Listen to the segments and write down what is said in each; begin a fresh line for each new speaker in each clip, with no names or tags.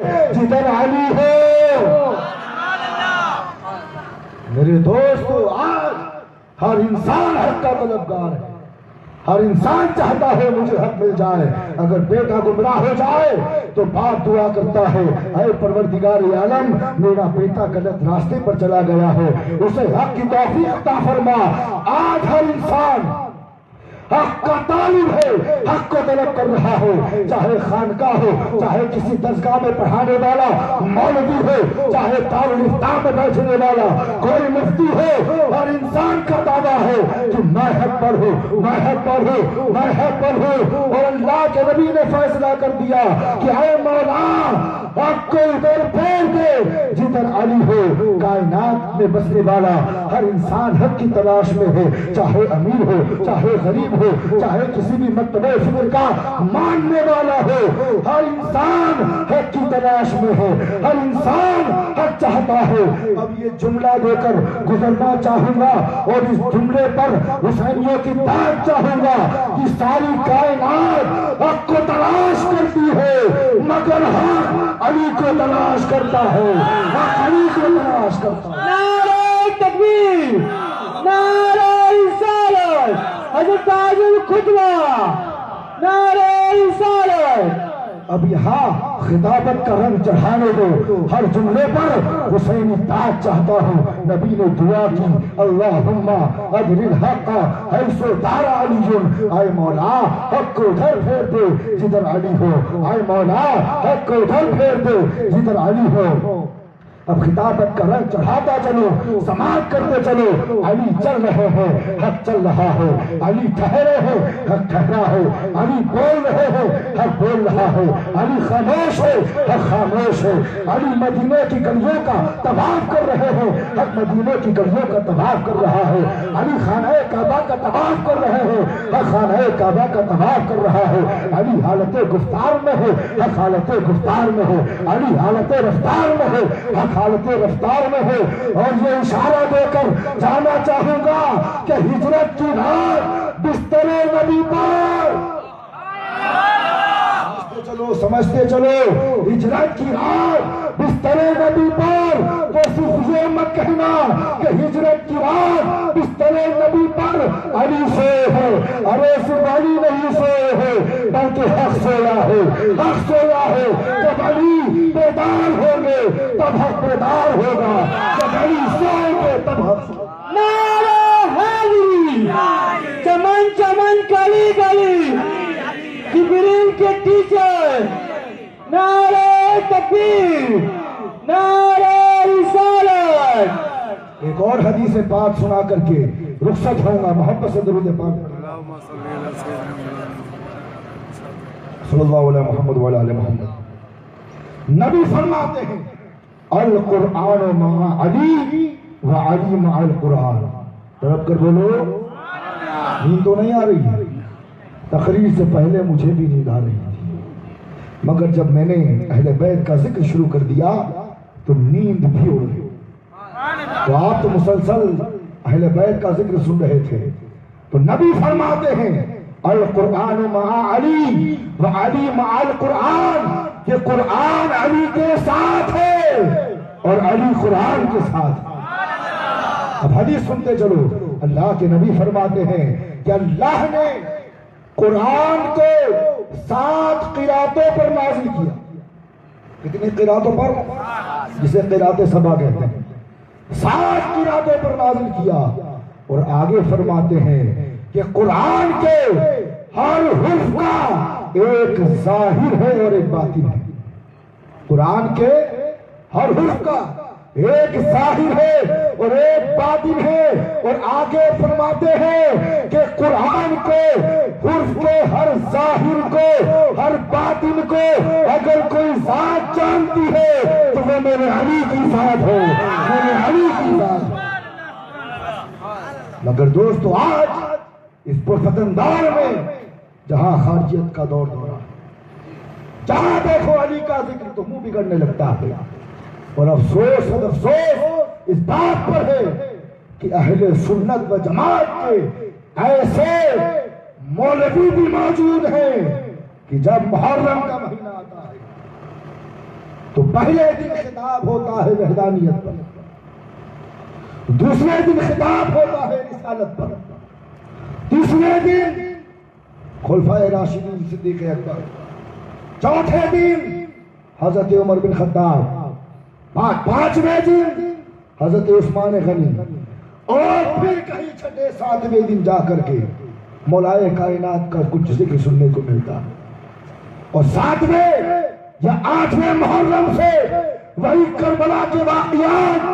جدھر علی ہو۔ میرے دوستو، آج ہر انسان حق کا طلبگار ہے، ہر انسان چاہتا ہے مجھے حق مل جائے۔ اگر بیٹا گمراہ ہو جائے تو باپ دعا کرتا ہے، اے پروردگار عالم، میرا بیٹا غلط راستے پر چلا گیا ہے، اسے حق کی توفیق عطا فرما۔ آج ہر انسان حق کا طالب ہے، حق کو طلب کر رہا ہے، چاہے خانقاہ ہو، چاہے کسی درسگاہ میں پڑھانے والا مولوی ہو، چاہے دارالفتاح میں بیٹھنے والا کوئی مفتی ہو، ہر انسان کا دعویٰ ہے کہ میں حق پر ہوں، میں حق پر ہوں، میں حق پر ہوں۔ اور اللہ کے نبی نے فیصلہ کر دیا کہ اے مولا، حق کو ادھر پھیر دے جدھر علی ہو۔ کائنات میں بسنے والا ہر انسان حق کی تلاش میں ہے، چاہے امیر ہو، چاہے غریب ہو، چاہے کسی بھی مرتبہ فکر کا ماننے والا ہو، ہر انسان حق کی تلاش میں ہے، ہر انسان حق چاہتا ہے۔ اب یہ جملہ دے کر گزرنا چاہوں گا اور اس جملے پر حسینیوں کی داد چاہوں گا کہ ساری کائنات حق کو تلاش کرتی ہے، مگر حق علی کو تلاش کرتا ہے، حق علی کو تلاش کرتا ہے۔
نعرہ تکبیر، نعرہ رسالت، حضرت تاج الخطبہ، نعرہ رسالت۔
اب یہاں خطابت کا رنگ چڑھانے دو، ہر جملے پر حسینی تاج چاہتا ہوں۔ نبی نے دعا کی، اللہم اجر الحق حیث دار علی، اے مولا حق کو ادھر پھیر دے جدھر علی ہو، اے مولا حق کو ادھر پھیر دے جدھر علی ہو۔ اب خطابت کا رنگ چڑھاتا چلو، سماعت کرتے چلو، علی چل رہے ہیں، حق چل رہا ہے، علی ٹھہرے ہیں، حق ٹھہرا ہے، علی بول رہے ہیں، حق بول رہا ہے، علی خاموش ہے، حق خاموش ہے، علی مدینے کی گلیوں کا طواف کر رہے ہیں، حق مدینے کی گلیوں کا طواف کر رہا ہے، علی خانہ کعبہ کا طواف کر رہے ہیں، حق خانہ کعبہ کا طواف کر رہا ہے، علی حالت گفتار میں ہے، حق حالت گفتار میں ہے، علی حالت رفتار میں ہے، حق حالت رفتار میں ہے۔ اور یہ اشارہ دے کر جانا چاہوں گا کہ ہجرت کی رات بستر نبی پر، سمجھتے چلو ہجرت کی رات بستر نبی پر، تو صرف یہ مت کہنا کہ ہجرت کی رات بستر نبی پر علی سوئے ہے، ارے صرف علی نہیں سوئے ہے بلکہ حق سویا ہے، حق سویا ہے۔ جب علی بیدار ہوں گے تب حق بیدار ہوگا، جب علی سوئیں گے تب حق سوئے۔
نعرہ حیدری، چمن چمن گلی گلی، جبریل کے ٹیچر، نعرہ تکبیر، نعرہ رسالت۔
ایک اور حدیث پاک سنا کر کے رخصت ہوں گا، محبت سے درود پاک صلی اللہ علیہ محمد وعلی آل محمد۔ نبی فرماتے ہیں القرآن مع علی و علی مع القرآن۔ تڑپ کر بولو، نیند تو نہیں آ رہی ہے؟ تقریر سے پہلے مجھے بھی نیند آ رہی تھی، مگر جب میں نے اہل بیت کا ذکر شروع کر دیا تو نیند بھی اڑ گئی۔ تو آپ تو مسلسل اہل بیت کا ذکر سن رہے تھے، تو نبی فرماتے ہیں القرآن مع علی و علی مع القرآن، کہ قرآن علی کے ساتھ ہے اور علی قرآن کے ساتھ ہے۔ اب حدیث سنتے چلو، اللہ کے نبی فرماتے ہیں کہ اللہ نے قرآن کو 7 قراتوں پر نازل کیا۔ کتنی قراتوں پر؟ جسے قرات سبا کہتے ہیں، 7 قراتوں پر نازل کیا۔ اور آگے فرماتے ہیں کہ قرآن کے ہر حرف کا ایک ظاہر ہے اور ایک باطن ہے۔ قرآن کے ہر حرف کا ایک ظاہر ہے اور ایک باطن ہے۔ اور آگے فرماتے ہیں کہ قرآن کے حرف کے ہر ظاہر کو، ہر باطن کو اگر کوئی ذات جانتی ہے تو وہ میرے علی کی ذات ہے، میرے علی کی ذات ہے۔ مگر دوستو آج اس پرفتن دور میں جہاں خارجیت کا دور دورہ، جہاں دیکھو علی کا ذکر تو منہ بگڑنے لگتا ہے۔ اور افسوس افسوس اس بات پر ہے کہ اہل سنت و جماعت کے ایسے مولوی بھی موجود ہیں کہ جب محرم کا مہینہ آتا ہے تو پہلے دن خطاب ہوتا ہے وحدانیت پر، دوسرے دن خطاب ہوتا ہے رسالت پر، تیسرے دن خلفائے راشدین صدیق اکبر، چوتھے دن حضرت عمر بن خطاب، پانچویں دن حضرت عثمان غنی، اور پھر کہیں چھٹے ساتویں دن جا کر کے مولائے کائنات کا کچھ ذکر سننے کو ملتا ہے۔ اور ساتویں یا آٹھویں محرم سے وہی کربلا کے واقعات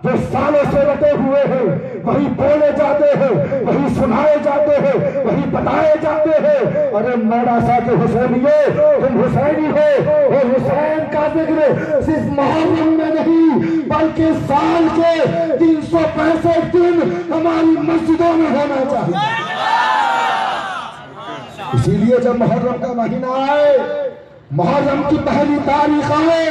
جو سالوں سے رٹے ہوئے ہیں وہی بولے جاتے ہیں، وہی سنائے جاتے ہیں، وہی بتائے جاتے ہیں۔ ارے مولا صاحب حسینیے، تم حسینی ہو، اور حسین کا ذکر صرف محرم میں نہیں بلکہ سال کے 365 دن ہماری مسجدوں میں ہونا چاہیے۔ اسی لیے جب محرم کا مہینہ آئے، محرم کی پہلی تاریخ آئے،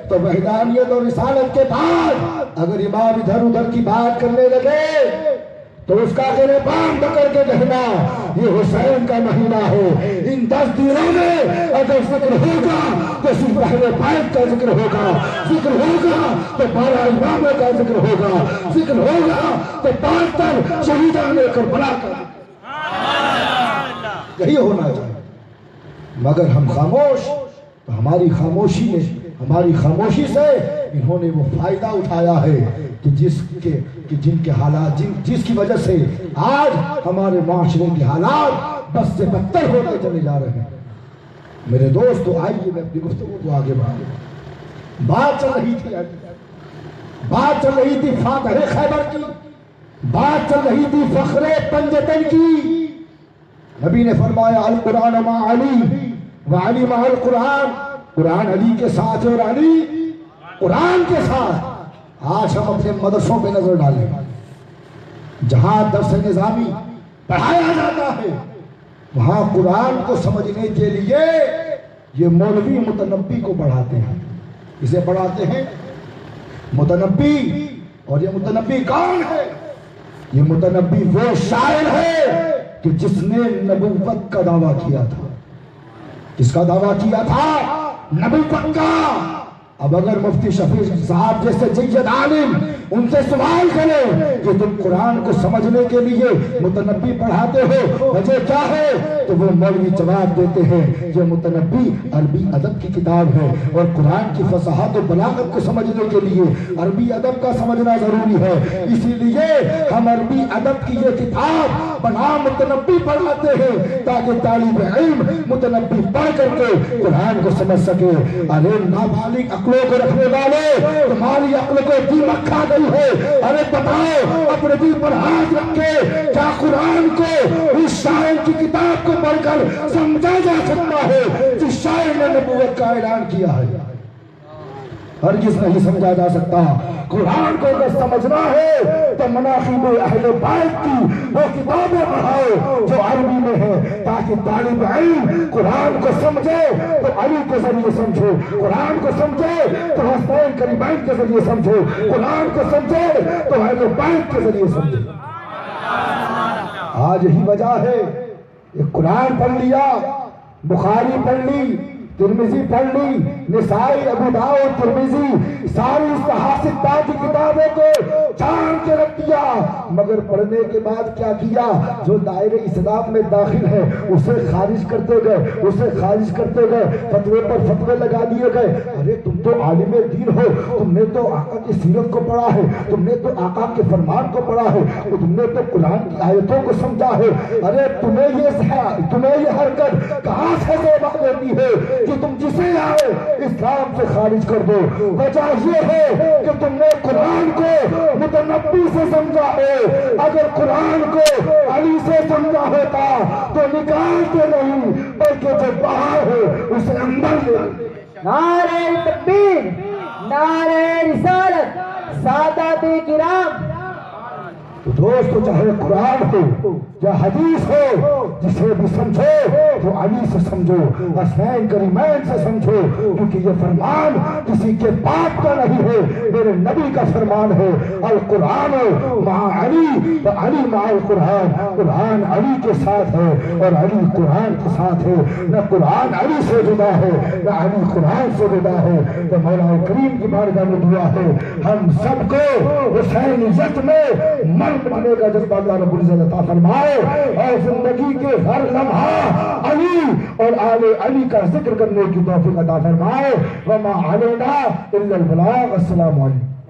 تو وحدانیت اور رسالت کے بعد اگر امام ادھر ادھر کی بات کرنے لگے تو اس کا گریبان پکڑ کے کہنا یہ حسین کا مہینہ ہے۔ ان 10 دنوں میں اگر ذکر ہوگا تو صرف اہل بیت کا ذکر ہوگا، ذکر ہوگا تو 12 اماموں کا ذکر ہوگا، ذکر ہوگا تو 72 شہیدان کربلا کا، یہی ہونا چاہیے۔ مگر ہم خاموش، تو ہماری خاموشی سے انہوں نے وہ فائدہ اٹھایا ہے کہ جن کے حالات جس کی وجہ سے آج ہمارے معاشرے کے حالات بس سے بدتر ہوتے چلے جا رہے ہیں۔ میرے دوستو آئیے میں اپنی گفتگو کو آگے بڑھاؤں۔ بات چل رہی تھی فاتح خیبر کی، بات چل رہی تھی فخر پنجتن کی۔ نبی نے فرمایا القرآن مع علی وعلی مع القرآن، قرآن علی کے ساتھ اور علی قرآن کے ساتھ۔ آج ہم اپنے مدرسوں پہ نظر ڈالیں، جہاں درس نظامی پڑھایا جاتا ہے وہاں قرآن کو سمجھنے کے لیے یہ مولوی متنبی کو پڑھاتے ہیں۔ اسے پڑھاتے ہیں متنبی، اور یہ متنبی کون ہے؟ یہ متنبی وہ شاعر ہے کہ جس نے نبوت کا دعویٰ کیا تھا۔ کس کا دعویٰ کیا تھا؟ نبوت کا۔ اب اگر مفتی شفیع صاحب جیسے جید عالم ان سے سوال کریں کہ تم قرآن کو سمجھنے کے لیے متنبی پڑھاتے ہو، وجہ کیا ہے؟ تو وہ مولوی جواب دیتے ہیں یہ متنبی عربی ادب کی کتاب ہے، اور قرآن کی فصاحت و بلاغت کو سمجھنے کے لیے عربی ادب کا سمجھنا ضروری ہے۔ اسی لیے ہم عربی ادب کی یہ کتاب بنا متنبی پڑھاتے ہیں تاکہ طالب علم متنبی پڑھ کر کے قرآن کو سمجھ سکے۔ ارے نابالغ عقلوں کو رکھنے والے، تمہاری عقل کو دیمک کھا گئی ہے۔ ارے بتاؤ اپنے دل پر ہاتھ رکھ کے کیا قرآن کو اس شاعر کی کتاب کو پڑھ کر سمجھا جا سکتا ہے جس شاعر نے نبوت کا اعلان کیا ہے؟ ہرگز نہیں سمجھا جا سکتا۔ قرآن کو اگر سمجھنا ہے تو مناقب اہل بیت کی وہ کتابیں پڑھاؤ جو عربی میں ہے، تاکہ طالب علم قرآن کو سمجھے تو علی کے ذریعے سمجھے، قرآن کو سمجھے تو حسین کریمین کے ذریعے سمجھے، قرآن کو سمجھے تو اہل بیت کے ذریعے سمجھے۔ آج یہی وجہ ہے کہ قرآن پڑھ لیا، بخاری پڑھ لی، ترمذی پڑھ لی، نسائی، ابو داؤد، ترمذی، ساری ستہ کی کتابوں کو جان کے رکھ دیا، مگر پڑھنے کے بعد کیا کیا؟ جو دائرہ اسلام میں داخل ہے اسے خارج کرتے گئے، فتوے پر فتوے لگا دیے گئے۔ ارے تم تو عالم دین ہو، تم نے تو آقا کی سیرت کو پڑھا ہے، تم نے تو آقا کے فرمان کو پڑھا ہے، تم نے تو قرآن کی آیتوں کو سمجھا ہے۔ ارے تمہیں یہ حرکت کہاں سے زیبا دیتی ہے کہ تم جسے آئے اسلام سے خارج کر دو؟ وجہ یہ ہے کہ تم نے قرآن کو متنبی سے سمجھا ہے۔ اگر قرآن کو علی سے سمجھا ہوتا تو نکالتے نہیں بلکہ جو باہر ہے اسے اندر لے۔
نعرہ تکبیر، نعرہ رسالت، سادات کرام۔
تو دوستو چاہے قرآن ہو یا حدیث ہو، جسے بھی سمجھو تو علی سے سمجھو، حسنین کریمین سے سمجھو، کیونکہ یہ فرمان کسی کے باپ کا نہیں ہے، میرے نبی کا فرمان ہے، القرآن مع علی و علی مع القرآن، قرآن علی کے ساتھ ہے اور علی قرآن کے ساتھ ہے، نہ قرآن علی سے جدا ہے نہ علی قرآن سے جدا ہے۔ تو مولا کریم کی بارگاہ میں دعا ہے ہم سب کو حسینیت میں مر مٹنے کا جذبہ اللہ رب العزت عطا فرمائے اور زندگی کے ہر لمحہ علی اور آل علی کا ذکر کرنے کی توفیق عطا فرمائے۔ وما علینا الا البلاغ۔ السلام علیکم۔